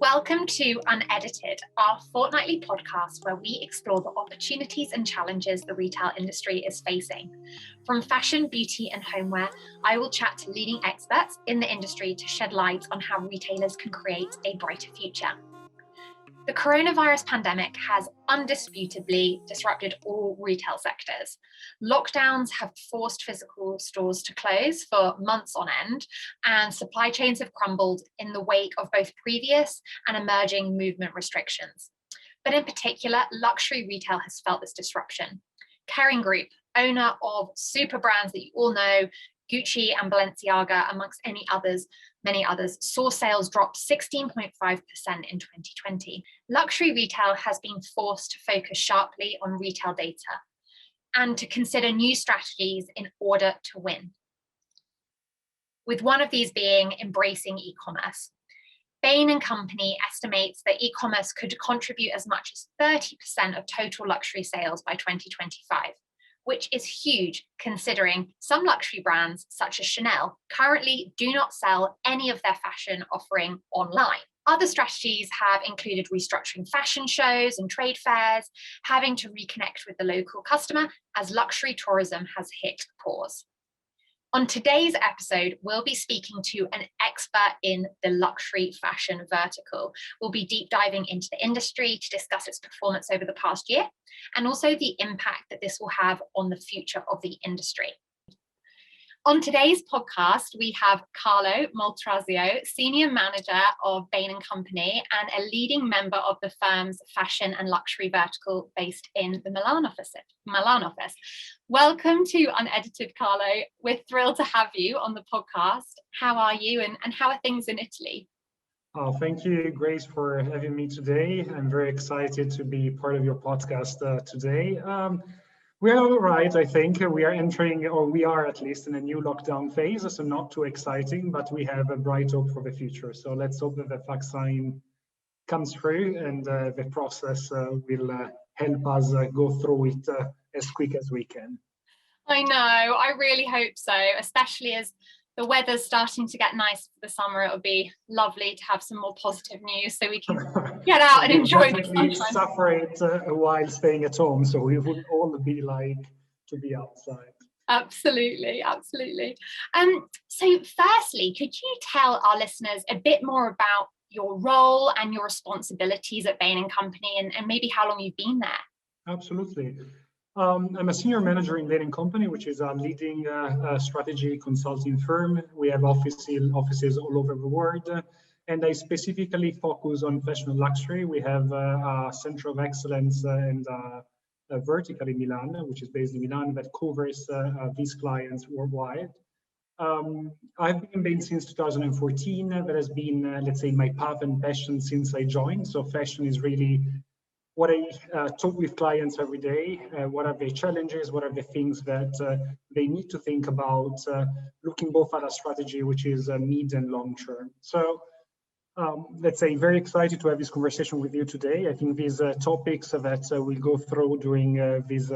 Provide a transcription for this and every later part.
Welcome to Unedited, our fortnightly podcast where we explore the opportunities and challenges the retail industry is facing. From fashion, beauty, and homeware, I will chat to leading experts in the industry to shed light on how retailers can create a brighter future. The coronavirus pandemic has undisputably disrupted all retail sectors. Lockdowns have forced physical stores to close for months on end, and supply chains have crumbled in the wake of both previous and emerging movement restrictions. But in particular, luxury retail has felt this disruption. Kering Group, owner of super brands that you all know, Gucci and Balenciaga, amongst many others, saw sales drop 16.5% in 2020. Luxury retail has been forced to focus sharply on retail data and to consider new strategies in order to win, with one of these being embracing e-commerce. Bain Company estimates that e-commerce could contribute as much as 30% of total luxury sales by 2025. Which is huge considering some luxury brands, such as Chanel, currently do not sell any of their fashion offering online. Other strategies have included restructuring fashion shows and trade fairs, having to reconnect with the local customer as luxury tourism has hit pause. On today's episode, we'll be speaking to an expert in the luxury fashion vertical. We'll be deep diving into the industry to discuss its performance over the past year and also the impact that this will have on the future of the industry. On today's podcast, we have Carlo Moltrasio, Senior Manager of Bain Company and a leading member of the firm's fashion and luxury vertical based in the Milan office. Welcome to Unedited, Carlo. We're thrilled to have you on the podcast. How are you and how are things in Italy? Oh, thank you, Grace, for having me today. I'm very excited to be part of your podcast today. We are all right, I think. We are entering, or we are at least in a new lockdown phase, so not too exciting, but we have a bright hope for the future. So let's hope that the vaccine comes through and the process will help us go through it as quick as we can. I know, I really hope so, especially as the weather's starting to get nice for the summer. It'll be lovely to have some more positive news so we can get out and enjoy the sunshine. Suffer it while staying at home, so we would all be like to be outside. Absolutely. So firstly, could you tell our listeners a bit more about your role and your responsibilities at Bain Company and maybe how long you've been there? Absolutely. I'm a senior manager in Bain Company, which is a leading strategy consulting firm. We have offices all over the world, and I specifically focus on fashion and luxury. We have a center of excellence and a vertical in Milan, which is based in Milan, that covers these clients worldwide. I've been in Bain since 2014. That has been, let's say, my path and passion since I joined. So fashion is really what I talk with clients every day. What are the challenges? What are the things that they need to think about, looking both at a strategy, which is mid and long term. So let's say very excited to have this conversation with you today. I think these topics that we'll go through during this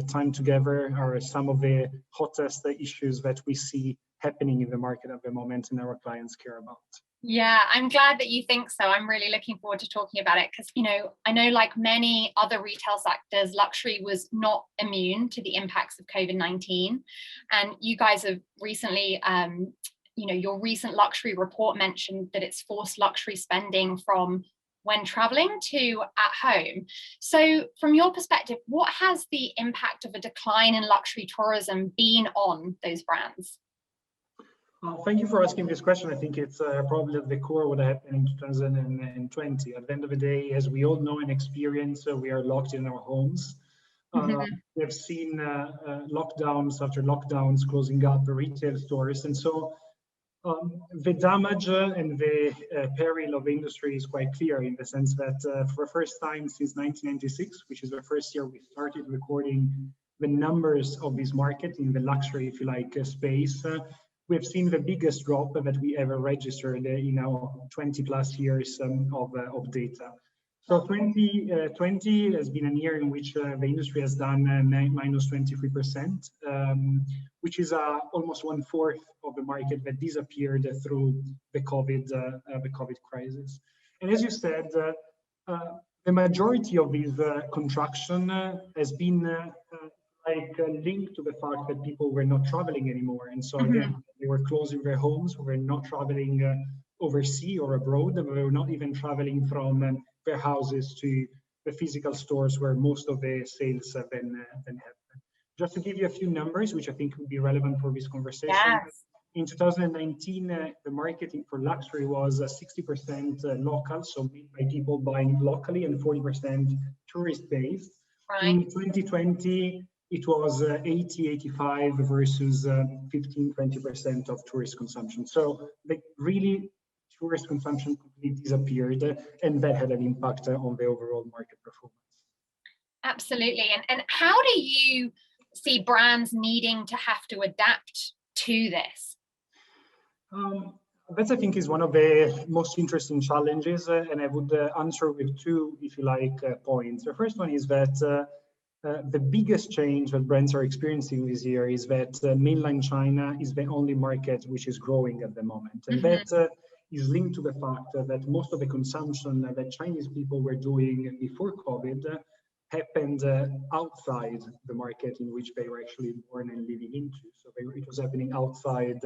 time together are some of the hottest issues that we see happening in the market at the moment and our clients care about. Yeah, I'm glad that you think so. I'm really looking forward to talking about it because, I know like many other retail sectors, luxury was not immune to the impacts of COVID-19. And you guys have recently, your recent luxury report mentioned that it's forced luxury spending from when traveling to at home. So from your perspective, what has the impact of a decline in luxury tourism been on those brands? Thank you for asking this question. I think it's probably at the core of what happened in 2020. At the end of the day, as we all know and experience, we are locked in our homes. We have seen lockdowns after lockdowns closing up the retail stores. And so the damage and the peril of the industry is quite clear in the sense that for the first time since 1996, which is the first year we started recording the numbers of this market in the luxury, if you like, space, we've seen the biggest drop that we ever registered in our 20 plus years of data. So 2020 has been a year in which the industry has done minus 23%, which is almost 1/4 of the market that disappeared through the COVID crisis. And as you said, the majority of this contraction has been linked to the fact that people were not traveling anymore. And so again, they were closing their homes, we were not traveling overseas or abroad, and we were not even traveling from their houses to the physical stores where most of the sales have been happening. Just to give you a few numbers, which I think would be relevant for this conversation. Yes. In 2019, the marketing for luxury was 60% local, so made by people buying locally, and 40% tourist-based. Right. In 2020, it was 80-85 versus 15-20% of tourist consumption. So really, tourist consumption completely disappeared, and that had an impact on the overall market performance. Absolutely. And how do you see brands needing to have to adapt to this? That I think is one of the most interesting challenges, and I would answer with two, if you like, points. The first one is that the biggest change that brands are experiencing this year is that mainland China is the only market which is growing at the moment. And that is linked to the fact that most of the consumption that Chinese people were doing before COVID happened outside the market in which they were actually born and living into. So it was happening outside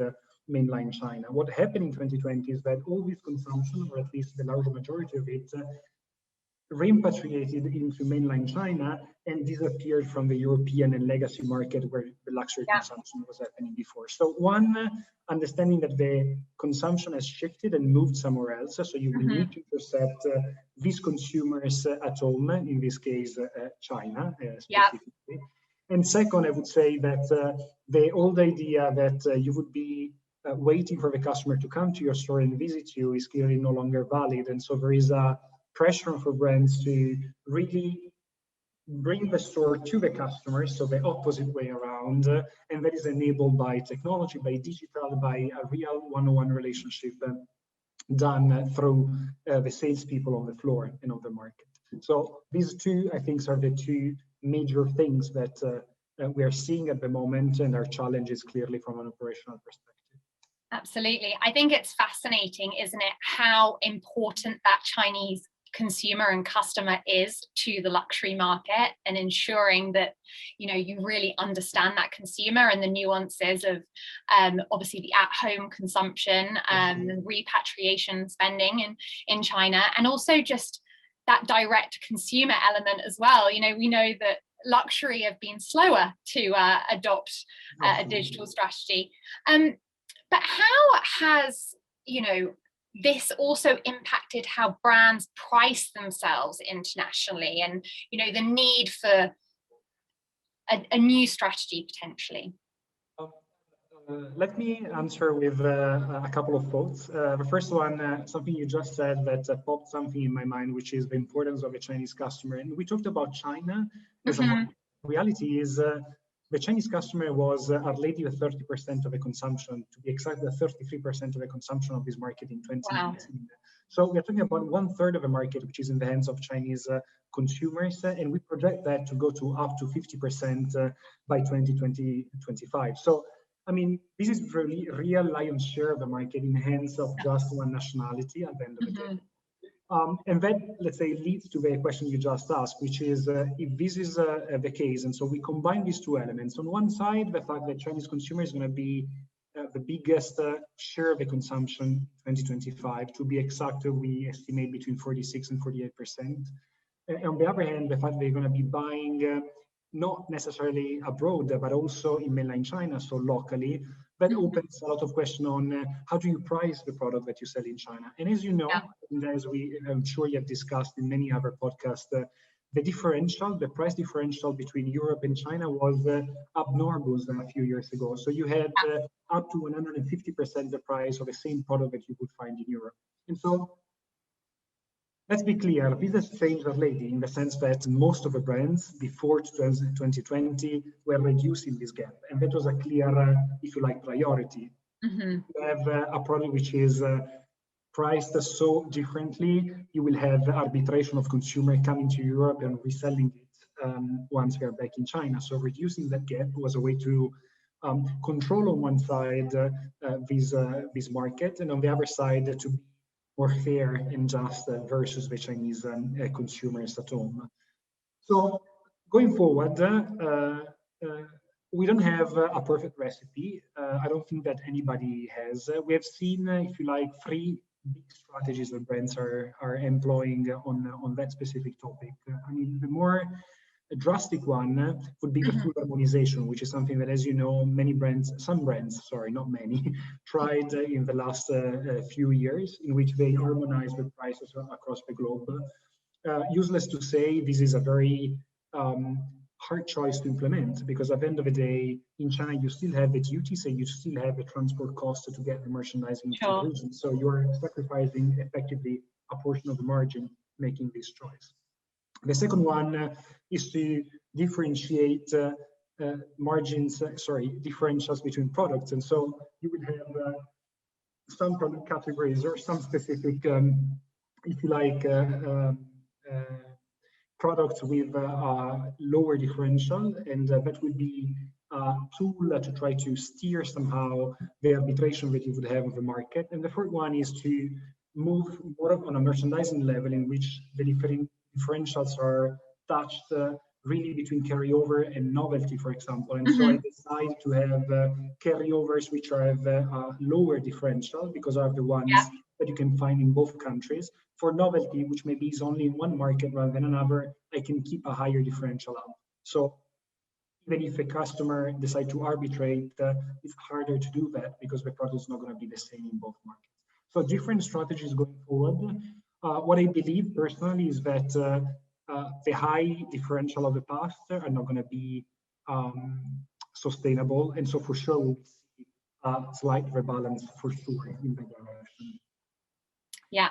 mainland China. What happened in 2020 is that all this consumption, or at least the large majority of it, repatriated into mainland China and disappeared from the European and legacy market where the luxury consumption was happening before. So one, understanding that the consumption has shifted and moved somewhere else. So you will need to intercept these consumers at home, in this case, China specifically. And second, I would say that the old idea that you would be waiting for the customer to come to your store and visit you is clearly no longer valid. And so there is a pressure for brands to really bring the store to the customer, so the opposite way around, and that is enabled by technology, by digital, by a real one-on-one relationship done through the salespeople on the floor and on the market. So these two, I think, are the two major things that we are seeing at the moment, and our challenges clearly from an operational perspective. Absolutely. I think it's fascinating, isn't it, how important that Chinese consumer and customer is to the luxury market, and ensuring that you really understand that consumer and the nuances of obviously the at-home consumption and repatriation spending in China, and also just that direct consumer element as well. We know that luxury have been slower to adopt a digital strategy, but how has this also impacted how brands price themselves internationally, and the need for a new strategy potentially? Let me answer with a couple of thoughts. The first one, something you just said that popped something in my mind, which is the importance of a Chinese customer. And we talked about China as a market. Reality is the Chinese customer was hardly 30% of the consumption, to be exact, 33% of the consumption of this market in 2019. Wow. So we're talking about 1/3 of the market, which is in the hands of Chinese consumers, and we project that to go to up to 50% by 2025. So, I mean, this is really real lion's share of the market in the hands of just one nationality at the end of the day. And that, let's say, leads to the question you just asked, which is if this is the case, and so we combine these two elements. On one side, the fact that Chinese consumer is going to be the biggest share of the consumption in 2025. To be exact, we estimate between 46 and 48%. And on the other hand, the fact they're going to be buying not necessarily abroad, but also in mainland China, so locally, that opens a lot of question on how do you price the product that you sell in China. And as you know, and as I'm sure you have discussed in many other podcasts, the price differential between Europe and China was abnormal a few years ago. So you had up to 150% the price of the same product that you would find in Europe. And so let's be clear, this has changed lately in the sense that most of the brands before 2020 were reducing this gap. And that was a clear, if you like, priority. You have a product which is priced so differently, you will have arbitration of consumer coming to Europe and reselling it once we are back in China. So reducing that gap was a way to control on one side this market, and on the other side to be more fair and just versus the Chinese consumers at home. So going forward, we don't have a perfect recipe. I don't think that anybody has. We have seen, if you like, three big strategies that brands are employing on that specific topic. I mean, the more drastic one would be the full harmonization, which is something that, as you know, some brands, sorry, not many, tried in the last few years, in which they harmonized the prices across the globe. Useless to say, this is a very hard choice to implement, because at the end of the day, in China, you still have the duties and you still have the transport cost to get the merchandising to the region. So you're sacrificing effectively a portion of the margin making this choice. The second one is to differentiate differentials between products. And so you would have some product categories or some specific, if you like, products with a lower differential, and that would be a tool to try to steer somehow the arbitration that you would have of the market. And the third one is to move more on a merchandising level in which the differentials are touched really between carryover and novelty, for example. And so I decide to have carryovers which are have a lower differential because are the ones that you can find in both countries. For novelty, which maybe is only in one market rather than another, I can keep a higher differential up. So even if a customer decides to arbitrate, it's harder to do that because the product is not going to be the same in both markets. So different strategies going forward. What I believe personally is that the high differential of the past are not going to be sustainable. And so for sure, we'll see a slight rebalance for sure in that direction. Yeah.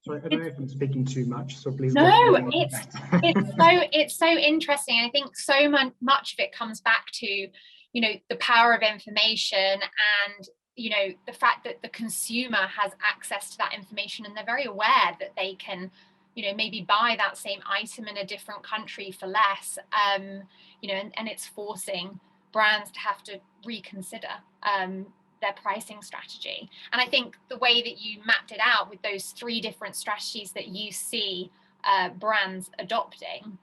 Sorry, I don't know if I'm speaking too much, so please. No, it's so interesting. I think so much of it comes back to, you know, the power of information and, you know, the fact that the consumer has access to that information and they're very aware that they can, you know, maybe buy that same item in a different country for less, you know, and it's forcing brands to have to reconsider their pricing strategy. And I think the way that you mapped it out with those three different strategies that you see brands adopting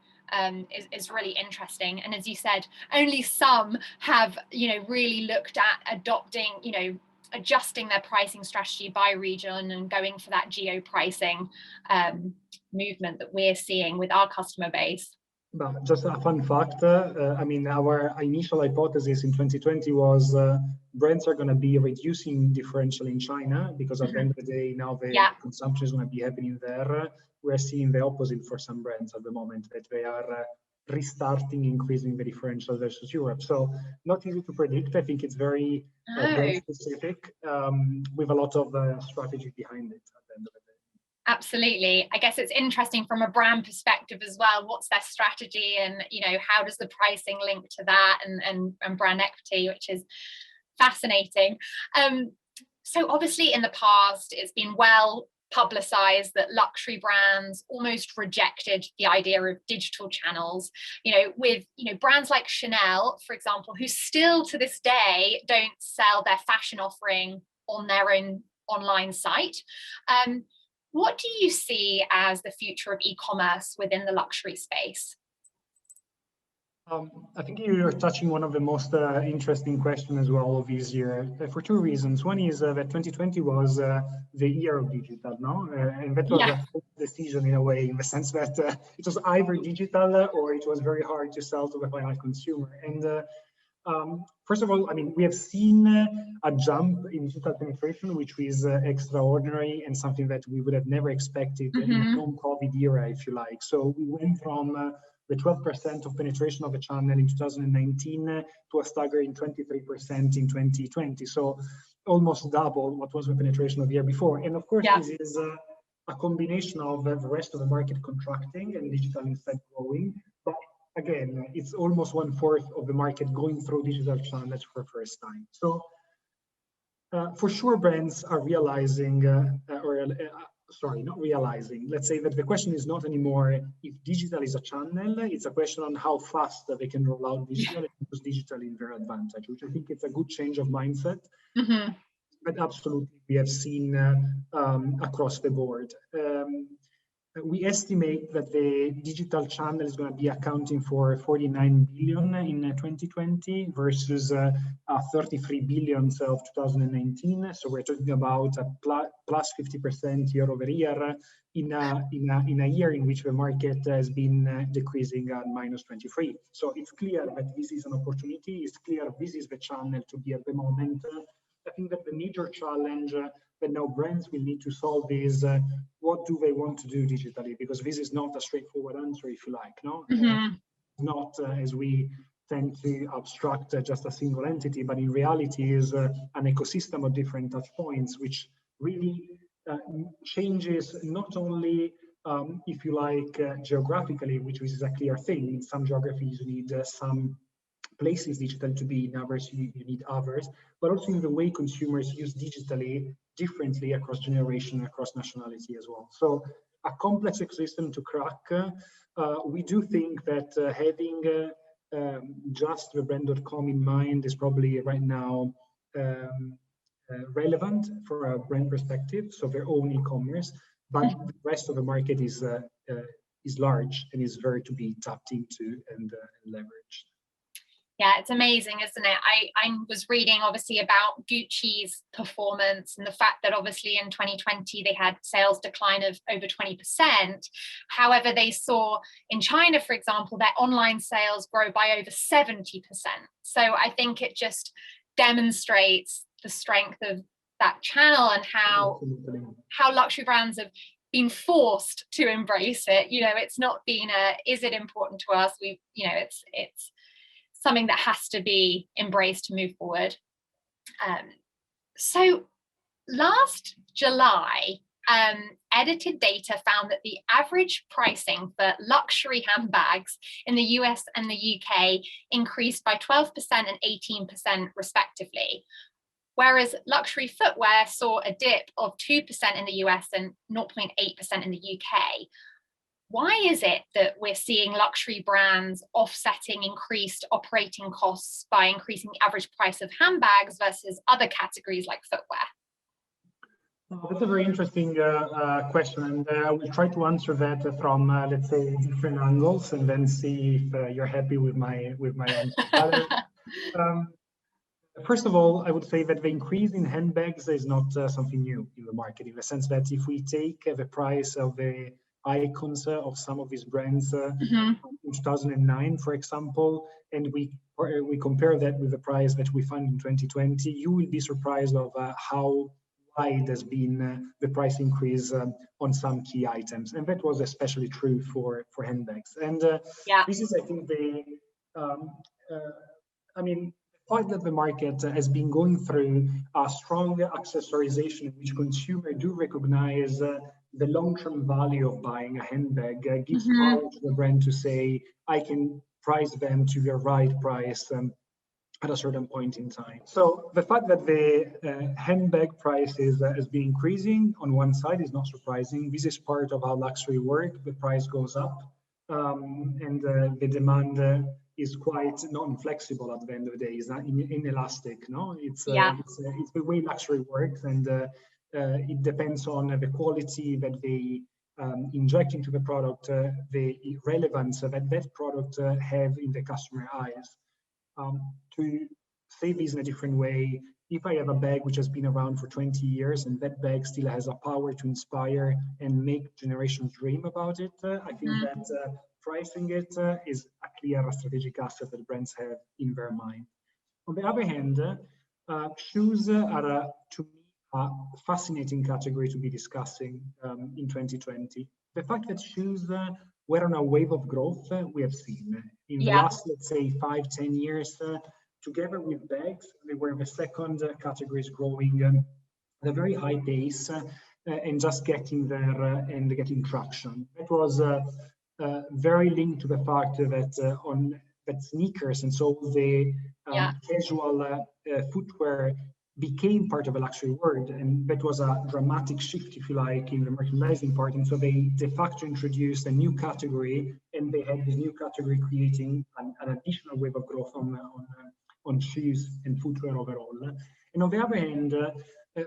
is really interesting. And as you said, only some have, you know, really looked at adopting, you know, adjusting their pricing strategy by region and going for that geo pricing movement that we're seeing with our customer base. But just a fun fact, I mean, our initial hypothesis in 2020 was brands are going to be reducing differential in China because at the end of the day, now the consumption is going to be happening there. We're seeing the opposite for some brands at the moment, that they are restarting increasing the differential versus Europe. So not easy to predict. I think it's very brand specific with a lot of strategy behind it at the end of the day. Absolutely. I guess it's interesting from a brand perspective as well. What's their strategy, and you know, how does the pricing link to that, and brand equity, which is fascinating. So obviously in the past, it's been well publicized that luxury brands almost rejected the idea of digital channels, you know, with, you know, brands like Chanel, for example, who still to this day don't sell their fashion offering on their own online site. What do you see as the future of e-commerce within the luxury space? I think you're touching one of the most interesting questions as well of this year for two reasons. One is that 2020 was the year of digital, no? And that was a decision in a way, in the sense that it was either digital or it was very hard to sell to the final consumer. And first of all, I mean, we have seen a jump in digital penetration, which is extraordinary and something that we would have never expected in the non-COVID era, if you like. So we went from the 12% of penetration of the channel in 2019 to a staggering 23% in 2020. So almost double what was the penetration of the year before. And of course, this is a combination of the rest of the market contracting and digital instead growing. But again, it's almost 1/4 of the market going through digital channels for the first time. So for sure, brands are realizing, not realizing. Let's say that the question is not anymore if digital is a channel, it's a question on how fast they can roll out digital and use digital in their advantage, which I think it's a good change of mindset. but absolutely, we have seen across the board. We estimate that the digital channel is going to be accounting for 49 billion in 2020 versus 33 billion of 2019. So we're talking about a plus 50% year over year in a year in which the market has been decreasing at minus 23. So it's clear that this is an opportunity. It's clear this is the channel to be at the moment. I think that the major challenge that now brands will need to solve is what do they want to do digitally? Because this is not a straightforward answer, if you like. No, not as we tend to abstract just a single entity, but in reality is an ecosystem of different touch points, which really changes not only, if you like, geographically, which is a clear thing. In some geographies, you need some places digital to be, in others you need others, but also in the way consumers use digitally differently across generation, across nationality as well. So a complex ecosystem to crack. We do think that having just the brand.com in mind is probably right now relevant for a brand perspective, so their own e-commerce, but the rest of the market is large and is very to be tapped into and leveraged. Yeah, it's amazing, isn't it? I was reading obviously about Gucci's performance and the fact that obviously in 2020 they had sales decline of over 20%. However, they saw in China, for example, their online sales grow by over 70%. So I think it just demonstrates the strength of that channel and how luxury brands have been forced to embrace it. You know, it's not been is it important to us? It's something that has to be embraced to move forward. So last July, edited data found that the average pricing for luxury handbags in the US and the UK increased by 12% and 18% respectively, whereas luxury footwear saw a dip of 2% in the US and 0.8% in the UK. Why is it that we're seeing luxury brands offsetting increased operating costs by increasing the average price of handbags versus other categories like footwear? That's a very interesting question, and I will try to answer that from, let's say, different angles, and then see if you're happy with my answer. First of all, I would say that the increase in handbags is not something new in the market, in the sense that if we take the price of the icons of some of these brands in 2009, for example, and we compare that with the price that we find in 2020, you will be surprised of how wide has been the price increase on some key items, and that was especially true for handbags. And this is, I think, the point that the market has been going through a strong accessorization in which consumers do recognize the long-term value of buying a handbag, gives power to the brand to say, I can price them to the right price at a certain point in time. So the fact that the handbag prices has been increasing on one side is not surprising. This is part of how luxury works. The price goes up and the demand is quite non-flexible at the end of the day. It's not inelastic, no? It's the way luxury works, and it depends on the quality that they inject into the product, the relevance that that product have in the customer eyes. To say this in a different way, if I have a bag which has been around for 20 years and that bag still has a power to inspire and make generations dream about it, I think that pricing it is a clear strategic asset that brands have in their mind. On the other hand, shoes are, to me, a fascinating category to be discussing in 2020. The fact that shoes were on a wave of growth, we have seen in the last, let's say, 5-10 years, together with bags, they were the second categories growing at a very high pace and just getting there and getting traction. It was very linked to the fact that sneakers and so the casual footwear became part of a luxury world, and that was a dramatic shift, if you like, in the merchandising part. And so they de facto introduced a new category, and they had this new category creating an additional wave of growth on shoes and footwear overall. And on the other hand,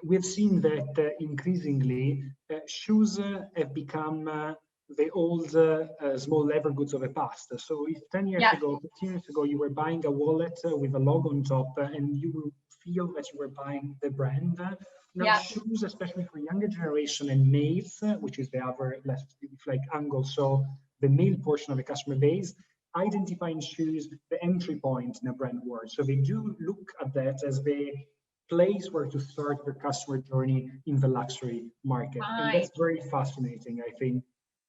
we've seen that increasingly shoes have become the old small leather goods of the past. So if 10 years ago, 15 years ago, you were buying a wallet with a logo on top and you will feel that you were buying the brand. Now shoes, especially for younger generation and males, which is the other left like angle, so the male portion of the customer base, identifying shoes the entry point in a brand world. So they do look at that as the place where to start their customer journey in the luxury market. And that's very fascinating, I think.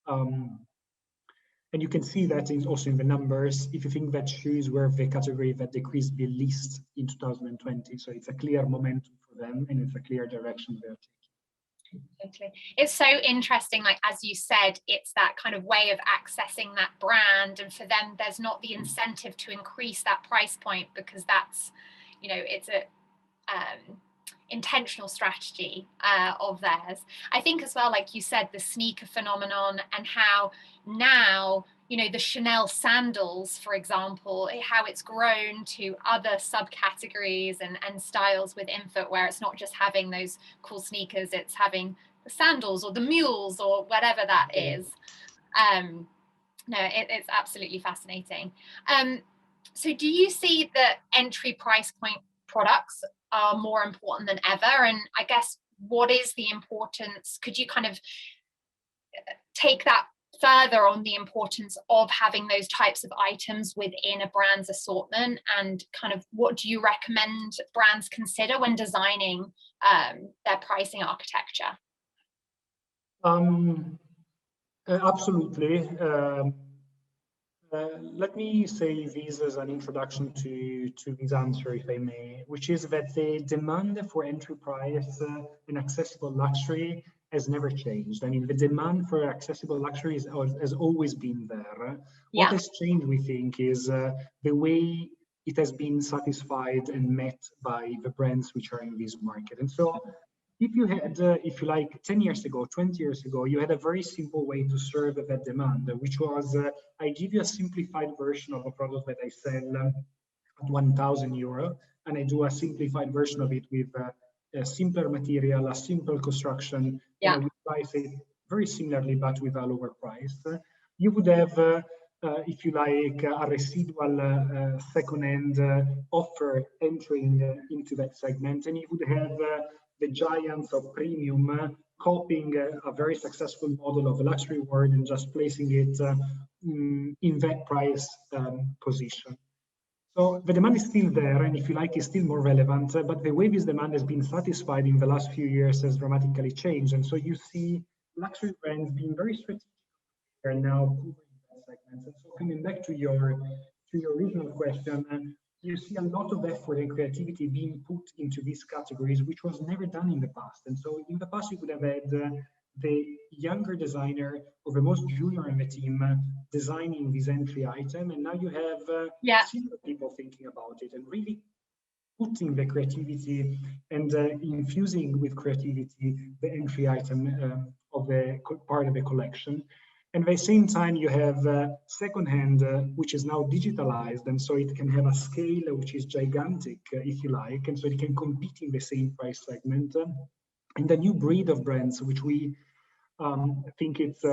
And you can see that also in the numbers, if you think that shoes were the category that decreased the least in 2020. So it's a clear momentum for them and it's a clear direction they're taking. Totally. It's so interesting, like as you said, it's that kind of way of accessing that brand, and for them there's not the incentive to increase that price point because that's, you know, it's a intentional strategy of theirs. I think as well, like you said, the sneaker phenomenon and how now, you know, the Chanel sandals, for example, how it's grown to other subcategories and styles within footwear. It's not just having those cool sneakers, it's having the sandals or the mules or whatever that is. It's absolutely fascinating. So do you see that entry price point products are more important than ever? And I guess, what is the importance? Could you kind of take that further on the importance of having those types of items within a brand's assortment, and kind of what do you recommend brands consider when designing their pricing architecture? Absolutely. Let me say this as an introduction to this answer, if I may, which is that the demand for entry price and accessible luxury has never changed. I mean, the demand for accessible luxury has always been there. What has changed, we think, is the way it has been satisfied and met by the brands which are in this market. And so if you had, if you like, 10 years ago, 20 years ago, you had a very simple way to serve that demand, which was, I give you a simplified version of a product that I sell at 1,000 euro, and I do a simplified version of it with a simpler material, a simple construction, and I would price it very similarly, but with a lower price. You would have, if you like, a residual second-hand offer entering into that segment, and you would have the giants of premium copying a very successful model of the luxury world and just placing it in that price position. So the demand is still there, and if you like, is still more relevant, but the way this demand has been satisfied in the last few years has dramatically changed. And so you see luxury brands being very strategic and now covering that segment. And so coming back to your original question, you see a lot of effort and creativity being put into these categories, which was never done in the past. And so in the past, you would have had the younger designer or the most junior in the team designing this entry item. And now you have senior people thinking about it and really putting the creativity and infusing with creativity the entry item of the part of the collection. And at the same time, you have secondhand, which is now digitalized, and so it can have a scale which is gigantic, if you like, and so it can compete in the same price segment. And the new breed of brands, which we think it's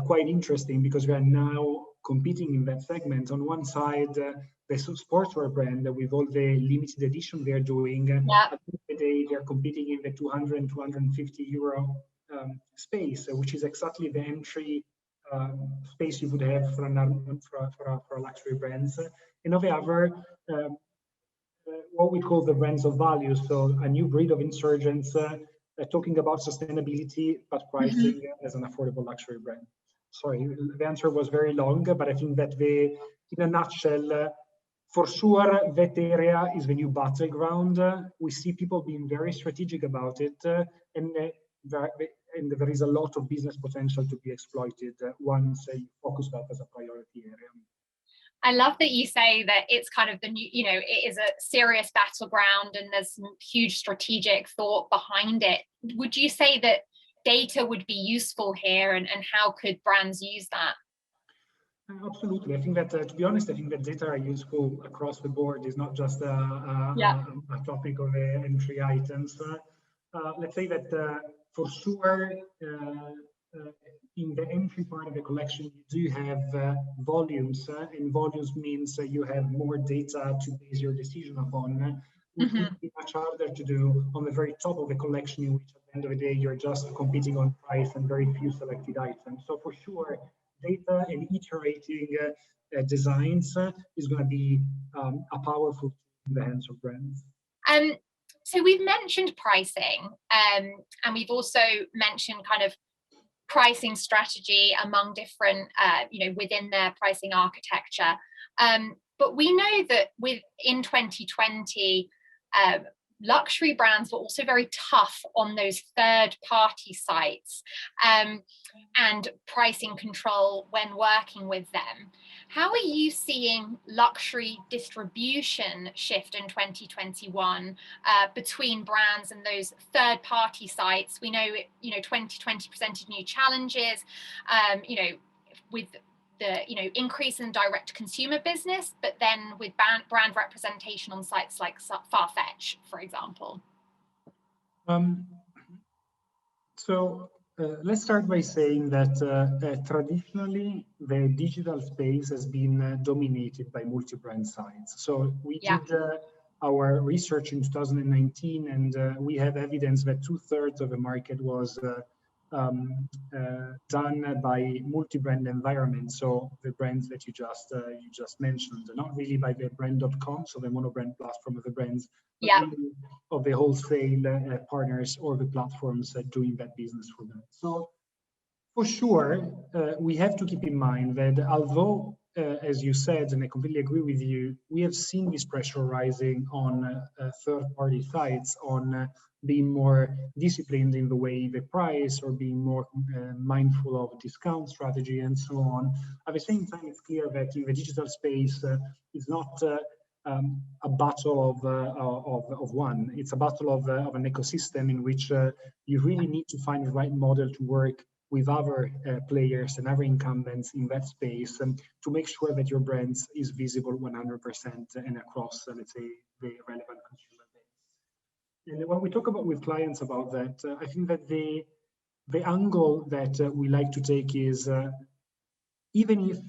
quite interesting because we are now competing in that segment. On one side, the sportswear brand with all the limited edition they're doing. At the end of the day, they're competing in the 200 and 250 euro space, which is exactly the entry space you would have for a luxury brands. And on the other, what we call the brands of value. So a new breed of insurgents talking about sustainability, but pricing as an affordable luxury brand. Sorry, the answer was very long, but I think that in a nutshell, for sure, that area is the new battleground. We see people being very strategic about it, and there is a lot of business potential to be exploited once you focus that as a priority area. I love that you say that it's kind of the new, you know, it is a serious battleground and there's some huge strategic thought behind it. Would you say that data would be useful here, and how could brands use that? Absolutely. I think that, to be honest, I think that data are useful across the board. It's not just Yeah. a topic of entry items. Let's say that for sure, in the entry part of the collection, you do have volumes, and volumes means you have more data to base your decision upon, which would be much harder to do on the very top of the collection, in which at the end of the day, you're just competing on price and very few selected items. So for sure, data and iterating designs is going to be a powerful tool in the hands of brands. So we've mentioned pricing, and we've also mentioned kind of pricing strategy among different, within their pricing architecture. But we know that in 2020, luxury brands were also very tough on those third-party sites and pricing control when working with them. How are you seeing luxury distribution shift in 2021 between brands and those third-party sites? We know, 2020 presented new challenges, with the increase in direct consumer business, but then with brand representation on sites like Farfetch, for example. Let's start by saying that traditionally the digital space has been dominated by multi-brand sites. So we did our research in 2019, and we have evidence that 2/3 of the market was done by multi-brand environments. So the brands that you just mentioned, not really by the brand.com, so the monobrand platform of the brands, but really of the wholesale partners or the platforms doing that business for them. So for sure, we have to keep in mind that although, as you said, and I completely agree with you, we have seen this pressure rising on third-party sites on being more disciplined in the way they price or being more mindful of discount strategy and so on. At the same time, it's clear that in the digital space, it's not a battle of one. It's a battle of an ecosystem in which you really need to find the right model to work with other players and other incumbents in that space to make sure that your brand is visible 100% and across, let's say, the relevant consumer base. And when we talk about with clients about that, I think that the angle that we like to take is even if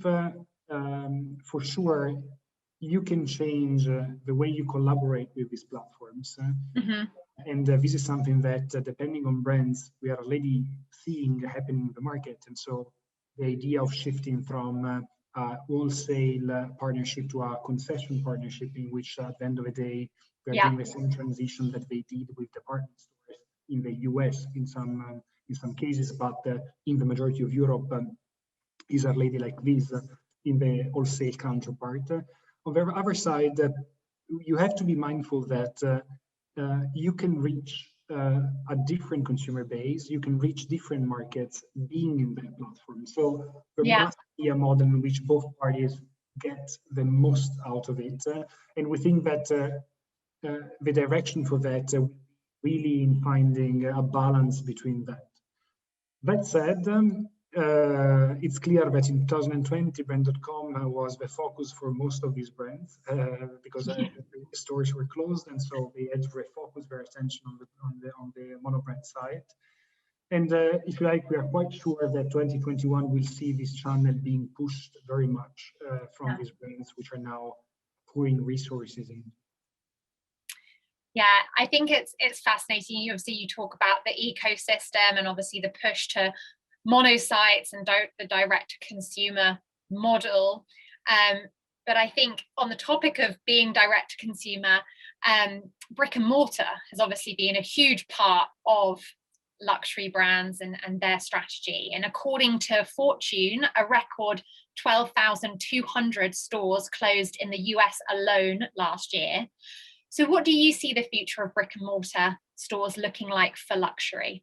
for sure you can change the way you collaborate with these platforms. And this is something that, depending on brands, we are already seeing happening in the market. And so the idea of shifting from a wholesale partnership to a concession partnership, in which at the end of the day, we are doing the same transition that they did with department stores in the US in some cases, but in the majority of Europe, is already like this in the wholesale counterpart. On the other side, you have to be mindful that you can reach a different consumer base, you can reach different markets being in that platform. So there must be a model in which both parties get the most out of it. And we think that the direction for that really in finding a balance between that. That said, it's clear that in 2020, brand.com was the focus for most of these brands because the stores were closed, and so they had to refocus their attention on the monobrand side. And if you like, we are quite sure that 2021 will see this channel being pushed very much from these brands, which are now pouring resources in. Yeah, I think it's fascinating. Obviously, you talk about the ecosystem and obviously the push to mono sites and the direct consumer model. But I think on the topic of being direct to consumer, brick and mortar has obviously been a huge part of luxury brands and their strategy. And according to Fortune, a record 12,200 stores closed in the US alone last year. So what do you see the future of brick and mortar stores looking like for luxury?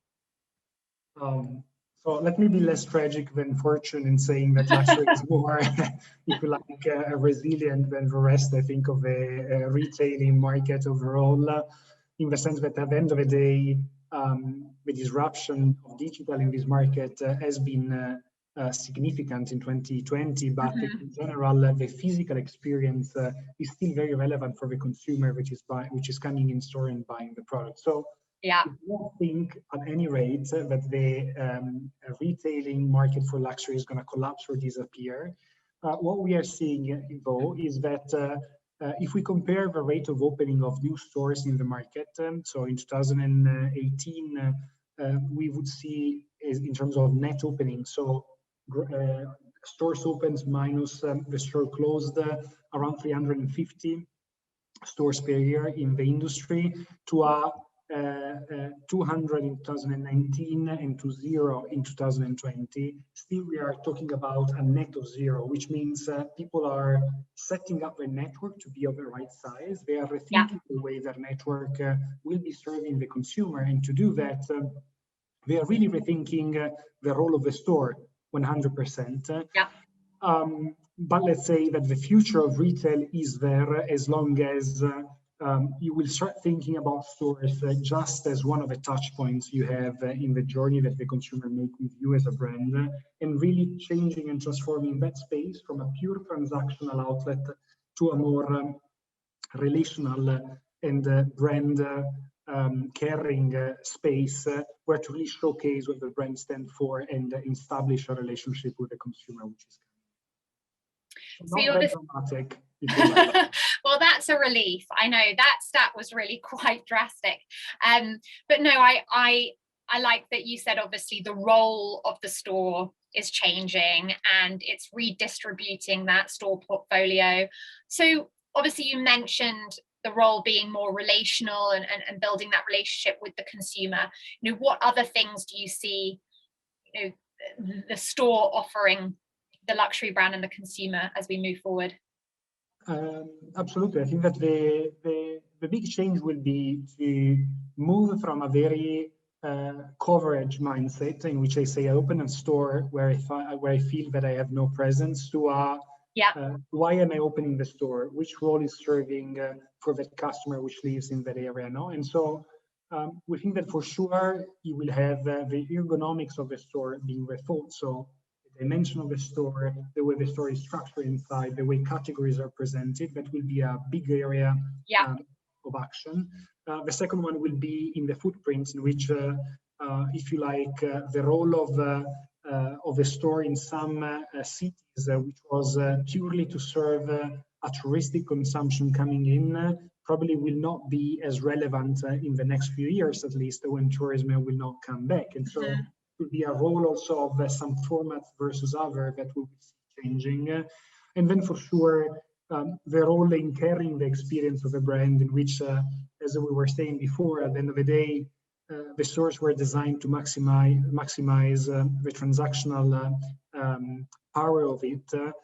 So let me be less tragic than Fortune in saying that luxury is more, if you like, resilient than the rest, I think, of the retailing market overall, in the sense that at the end of the day, the disruption of digital in this market has been significant in 2020, but in general, the physical experience is still very relevant for the consumer, which is coming in store and buying the product. So yeah, I don't think at any rate that the retailing market for luxury is going to collapse or disappear. What we are seeing, though, is that if we compare the rate of opening of new stores in the market, so in 2018, we would see, in terms of net opening, so stores opens minus the store closed, around 350 stores per year in the industry, to 200 in 2019 and to 0 in 2020. Still, we are talking about a net of 0, which means people are setting up a network to be of the right size. They are rethinking the way their network will be serving the consumer, and to do that, they are really rethinking the role of the store 100%. But let's say that the future of retail is there as long as you will start thinking about stores just as one of the touch points you have in the journey that the consumer make with you as a brand, and really changing and transforming that space from a pure transactional outlet to a more relational and brand caring space where to really showcase what the brand stands for and establish a relationship with the consumer, which is not that dramatic, if you like. Well, that's a relief. I know that stat was really quite drastic. But no, I like that you said, obviously, the role of the store is changing and it's redistributing that store portfolio. So obviously you mentioned the role being more relational and building that relationship with the consumer. You know, what other things do you see, you know, the store offering the luxury brand and the consumer as we move forward? Absolutely. I think that the big change will be to move from a very coverage mindset in which I say I open a store where I feel that I have no presence, to why am I opening the store? Which role is serving for that customer which lives in that area? No? And so we think that for sure you will have the ergonomics of the store being rethought. So the dimension of the store, the way the store is structured inside, the way categories are presented, that will be a big area of action. The second one will be in the footprints, in which, if you like, the role of the store in some cities, which was purely to serve a touristic consumption coming in, probably will not be as relevant in the next few years, at least, when tourism will not come back. And so it will be a role also of some formats versus other that will be changing. And then for sure, the role in carrying the experience of a brand, in which, as we were saying before, at the end of the day, the stores were designed to maximize the transactional power of it.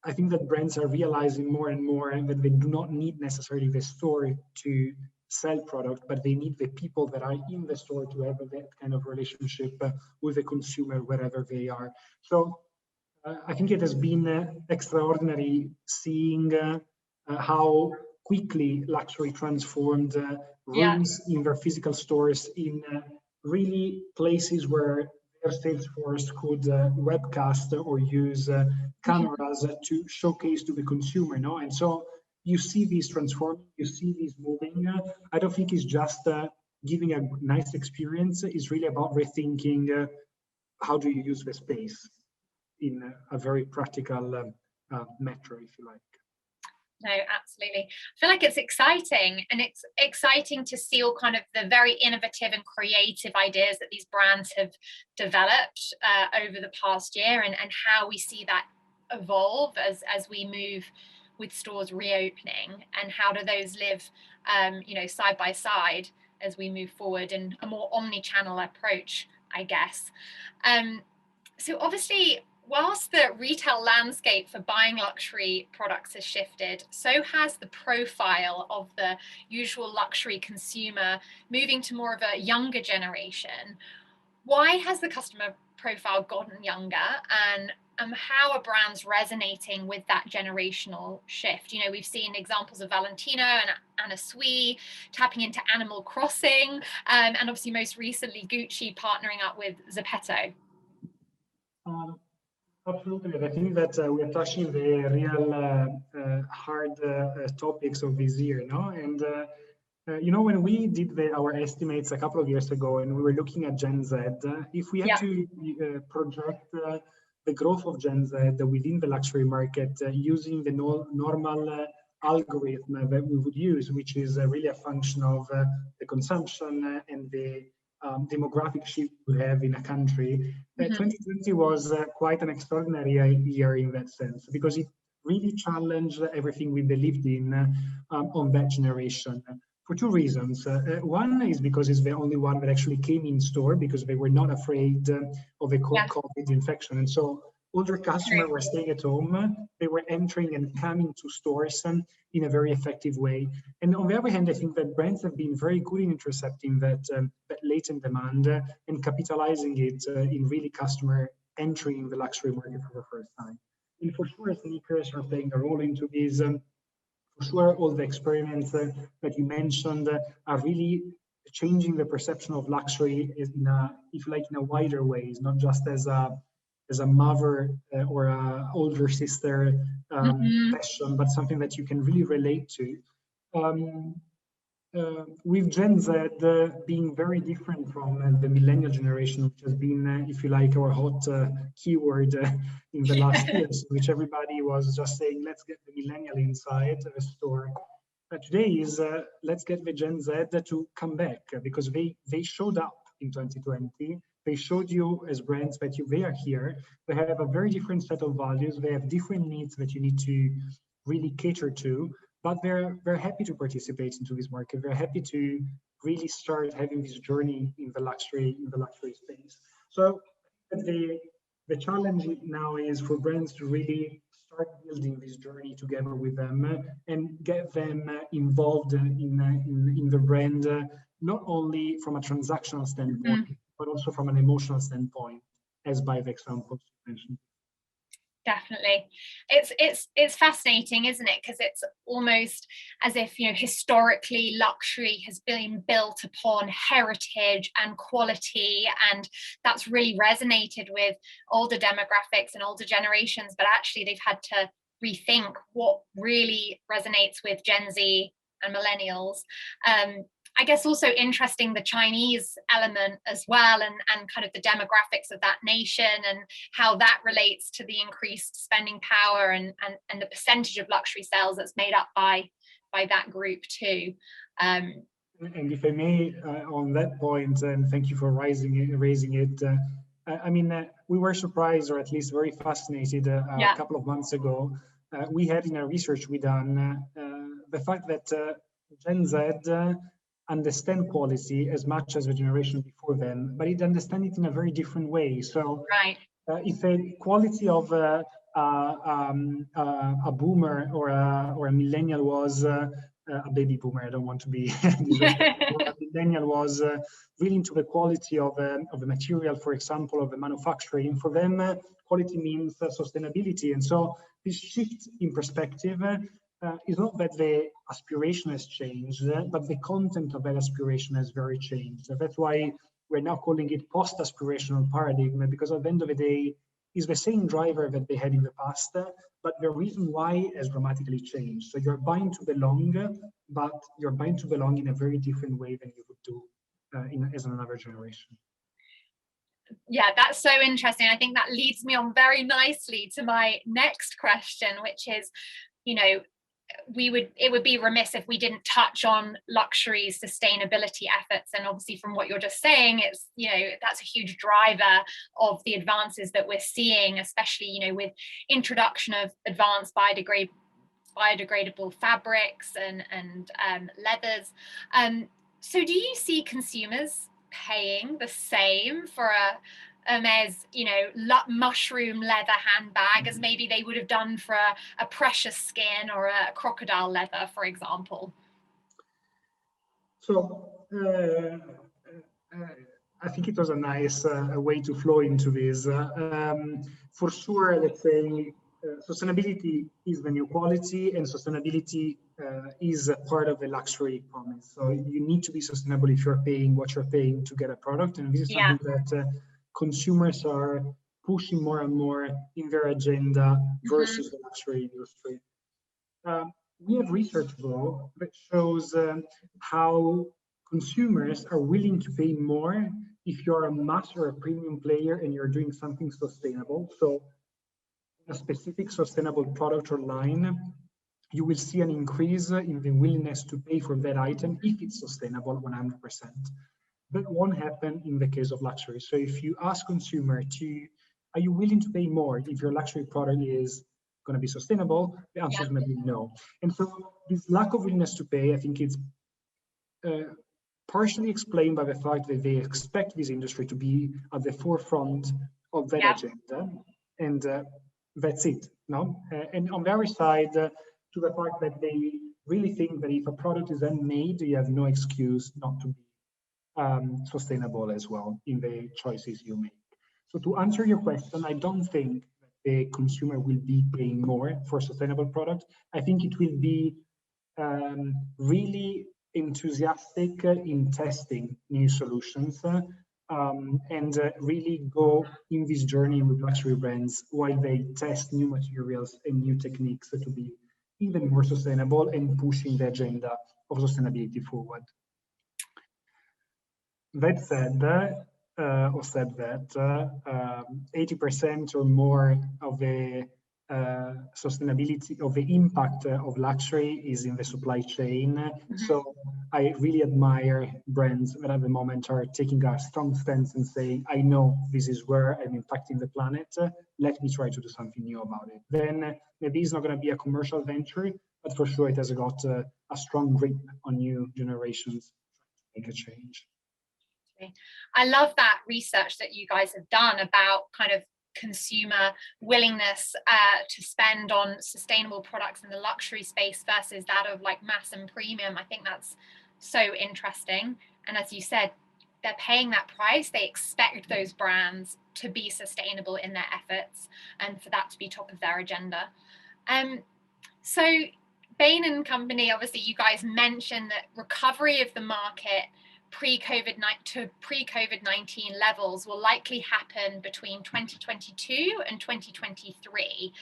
I think that brands are realizing more and more that they do not need necessarily the store to sell product, but they need the people that are in the store to have that kind of relationship with the consumer wherever they are. So I think it has been extraordinary seeing how quickly luxury transformed rooms in their physical stores in really places where their sales force could webcast or use cameras to showcase to the consumer. No? And so you see these transforming, you see these moving. I don't think it's just giving a nice experience. It's really about rethinking how do you use the space in a very practical matter, if you like. No, absolutely. I feel like it's exciting, and it's exciting to see all kind of the very innovative and creative ideas that these brands have developed over the past year, and how we see that evolve as we move with stores reopening, and how do those live side by side as we move forward in a more omni-channel approach, I guess. So obviously, whilst the retail landscape for buying luxury products has shifted, so has the profile of the usual luxury consumer, moving to more of a younger generation. Why has the customer profile gotten younger, and how are brands resonating with that generational shift? You know, we've seen examples of Valentino and Anna Sui tapping into Animal Crossing, and obviously most recently Gucci partnering up with Zepeto. Absolutely. And I think that we are touching the real hard topics of this year, no? And when we did our estimates a couple of years ago, and we were looking at Gen Z, if we had to project the growth of Gen Z within the luxury market using the normal algorithm that we would use, which is really a function of the consumption and the demographic shift we have in a country. 2020 was quite an extraordinary year in that sense, because it really challenged everything we believed in on that generation. For two reasons. One is because it's the only one that actually came in store, because they were not afraid of a COVID infection. And so older customers were staying at home. They were entering and coming to stores in a very effective way. And on the other hand, I think that brands have been very good in intercepting that latent demand and capitalizing it in really customer entering the luxury market for the first time. And for sure, sneakers are playing a role into this. For sure, all the experiments that you mentioned are really changing the perception of luxury in a wider way. It's not just as a mother or a older sister fashion, but something that you can really relate to. With Gen Z being very different from the millennial generation, which has been, if you like, our hot keyword in the last years, which everybody was just saying, let's get the millennial inside the store. Today is let's get the Gen Z to come back, because they showed up in 2020. They showed you as brands that they are here. They have a very different set of values. They have different needs that you need to really cater to. But they're happy to participate into this market. They're happy to really start having this journey in the luxury space. So the challenge now is for brands to really start building this journey together with them and get them involved in the brand, not only from a transactional standpoint, but also from an emotional standpoint, as by the examples you mentioned. Definitely. It's fascinating, isn't it? Because it's almost as if, historically luxury has been built upon heritage and quality, and that's really resonated with older demographics and older generations, but actually they've had to rethink what really resonates with Gen Z and millennials. I guess also interesting the Chinese element as well, and kind of the demographics of that nation and how that relates to the increased spending power and the percentage of luxury sales that's made up by that group too. And if I may, on that point, and thank you for raising it. We were surprised, or at least very fascinated, a couple of months ago. We had in our research we done the fact that Gen Z understand quality as much as the generation before them, but it understand it in a very different way. So if the quality of a boomer or a millennial was a baby boomer, I don't want to be a millennial was really into the quality of the material, for example, of the manufacturing. For them, quality means sustainability. And so this shift in perspective is not that the aspiration has changed, but the content of that aspiration has very changed. So that's why we're now calling it post-aspirational paradigm, because at the end of the day, it's the same driver that they had in the past, but the reason why has dramatically changed. So you're buying to belong, but you're buying to belong in a very different way than you would do as another generation. Yeah, that's so interesting. I think that leads me on very nicely to my next question, which is, it would be remiss if we didn't touch on luxury's sustainability efforts. And obviously from what you're just saying, it's, that's a huge driver of the advances that we're seeing, especially, with introduction of advanced biodegradable fabrics and leathers. So do you see consumers paying the same for a Hermes, mushroom leather handbag as maybe they would have done for a precious skin or a crocodile leather, for example? So I think it was a nice way to flow into this. For sure, let's say sustainability is the new quality, and sustainability is a part of the luxury promise. So you need to be sustainable if you're paying what you're paying to get a product, and this is something that consumers are pushing more and more in their agenda versus the luxury industry. We have research, though, that shows how consumers are willing to pay more if you're a mass or a premium player and you're doing something sustainable. So a specific sustainable product or line, you will see an increase in the willingness to pay for that item if it's sustainable 100%. That won't happen in the case of luxury. So if you ask consumer are you willing to pay more if your luxury product is going to be sustainable? The answer is going to be no. And so this lack of willingness to pay, I think it's partially explained by the fact that they expect this industry to be at the forefront of that agenda. And that's it. No? And on the other side, to the fact that they really think that if a product is handmade, you have no excuse not to be sustainable as well in the choices you make. So to answer your question, I don't think that the consumer will be paying more for sustainable products. I think it will be really enthusiastic in testing new solutions and really go in this journey with luxury brands while they test new materials and new techniques to be even more sustainable and pushing the agenda of sustainability forward. That said, 80% or more of the sustainability of the impact of luxury is in the supply chain. So I really admire brands that at the moment are taking a strong stance and saying, I know this is where I'm impacting the planet. Let me try to do something new about it. Then maybe it's not going to be a commercial venture, but for sure it has got a strong grip on new generations to make a change. I love that research that you guys have done about kind of consumer willingness to spend on sustainable products in the luxury space versus that of like mass and premium. I think that's so interesting. And as you said, they're paying that price. They expect those brands to be sustainable in their efforts and for that to be top of their agenda. So Bain Company, obviously you guys mentioned that recovery of the market pre-COVID-19 levels will likely happen between 2022 and 2023.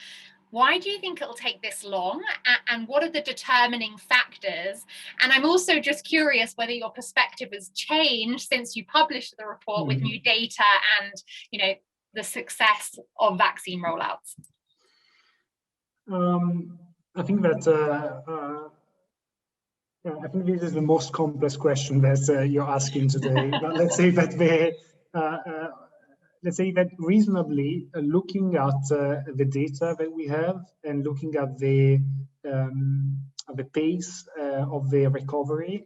Why do you think it'll take this long? And what are the determining factors? And I'm also just curious whether your perspective has changed since you published the report with new data and, you know, the success of vaccine rollouts. I think that I think this is the most complex question that you're asking today. But let's say that reasonably, looking at the data that we have and looking at the pace of the recovery,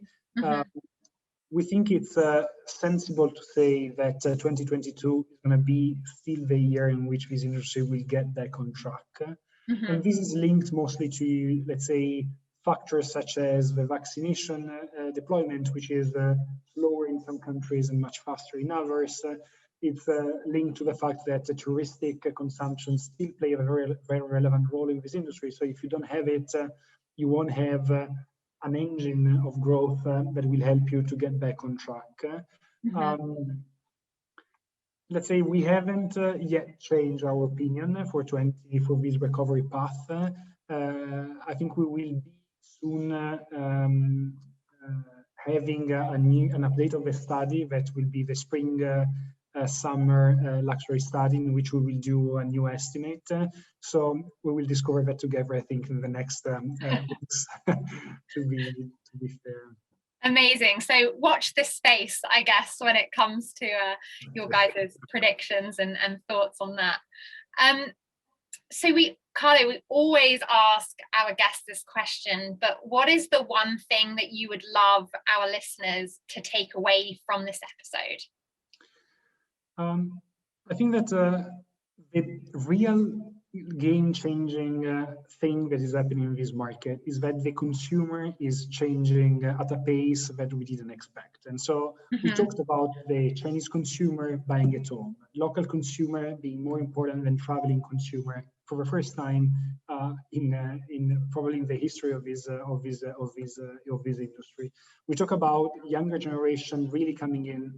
we think it's sensible to say that 2022 is going to be still the year in which this industry will get back on track. And this is linked mostly to, let's say, factors such as the vaccination deployment, which is slower in some countries and much faster in others. It's linked to the fact that the touristic consumption still play a very, very relevant role in this industry. So if you don't have it, you won't have an engine of growth that will help you to get back on track. Let's say we haven't yet changed our opinion for this recovery path. I think we will be soon having an update of the study that will be the spring summer luxury study in which we will do a new estimate. So we will discover that together, I think, in the next weeks, to be fair. Amazing. So watch this space, I guess, when it comes to your guys' predictions and thoughts on that. So Carlo, we always ask our guests this question, but what is the one thing that you would love our listeners to take away from this episode? I think that the real game-changing thing that is happening in this market is that the consumer is changing at a pace that we didn't expect. And so we talked about the Chinese consumer buying at home, local consumer being more important than traveling consumer for the first time in probably in the history of this industry. We talk about younger generation really coming in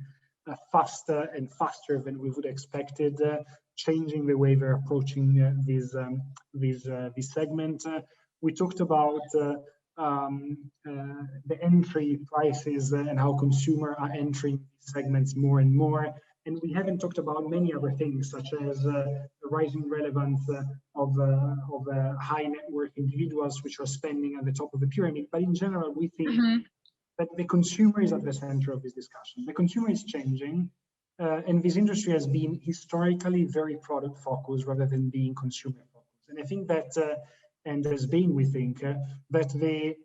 faster and faster than we would have expected, changing the way they're approaching this segment. We talked about the entry prices and how consumers are entering segments more and more. And we haven't talked about many other things, such as the rising relevance of high net worth individuals, which are spending at the top of the pyramid. But in general, we think that the consumer is at the center of this discussion. The consumer is changing, and this industry has been historically very product focused rather than being consumer focused. And I think that, and as Bain, we think that the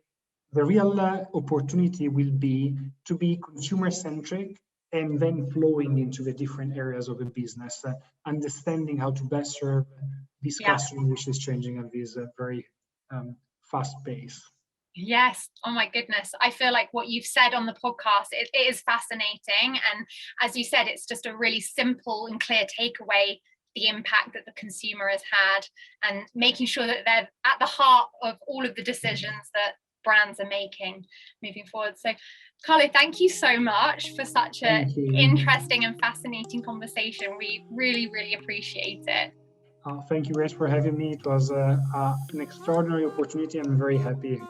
real opportunity will be to be consumer centric and then flowing into the different areas of the business, understanding how to best serve this customer, which is changing at this very fast pace. Yes. Oh my goodness. I feel like what you've said on the podcast, it is fascinating. And as you said, it's just a really simple and clear takeaway, the impact that the consumer has had, and making sure that they're at the heart of all of the decisions that brands are making moving forward. So Carlo, thank you so much for such an interesting and fascinating conversation. We really, really appreciate it. Thank you, Grace, for having me. It was an extraordinary opportunity. I'm very happy.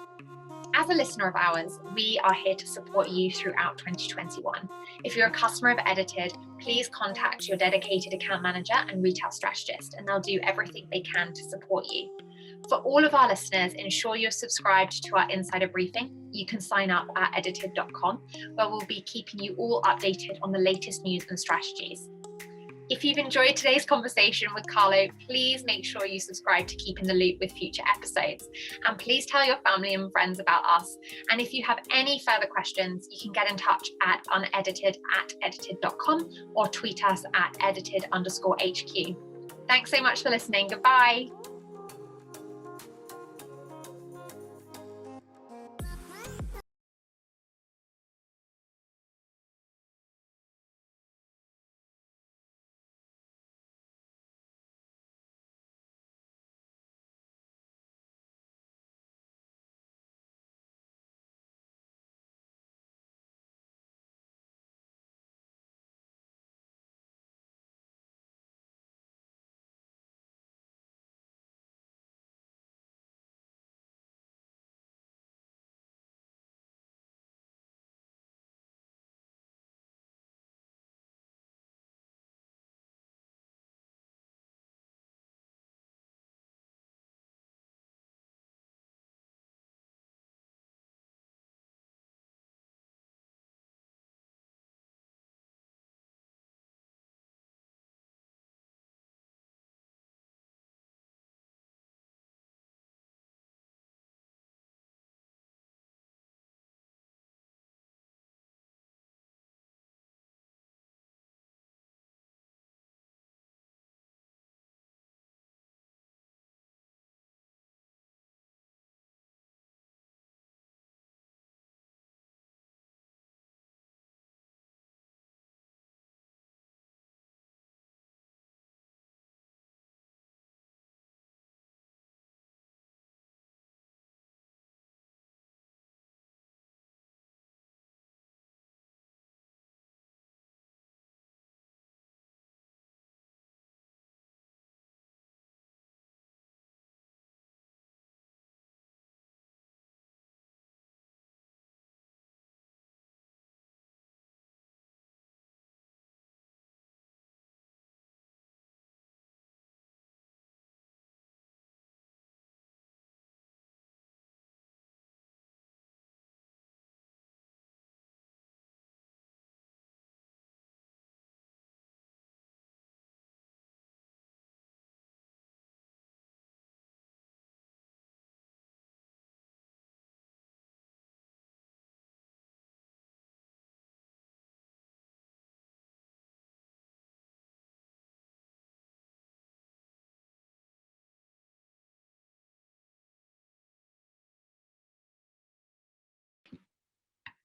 As a listener of ours, we are here to support you throughout 2021. If you're a customer of Edited, please contact your dedicated account manager and retail strategist, and they'll do everything they can to support you. For all of our listeners, ensure you're subscribed to our insider briefing. You can sign up at edited.com, where we'll be keeping you all updated on the latest news and strategies. If you've enjoyed today's conversation with Carlo, please make sure you subscribe to keep in the loop with future episodes. And please tell your family and friends about us. And if you have any further questions, you can get in touch at unedited@edited.com or tweet us at edited_HQ. Thanks so much for listening. Goodbye.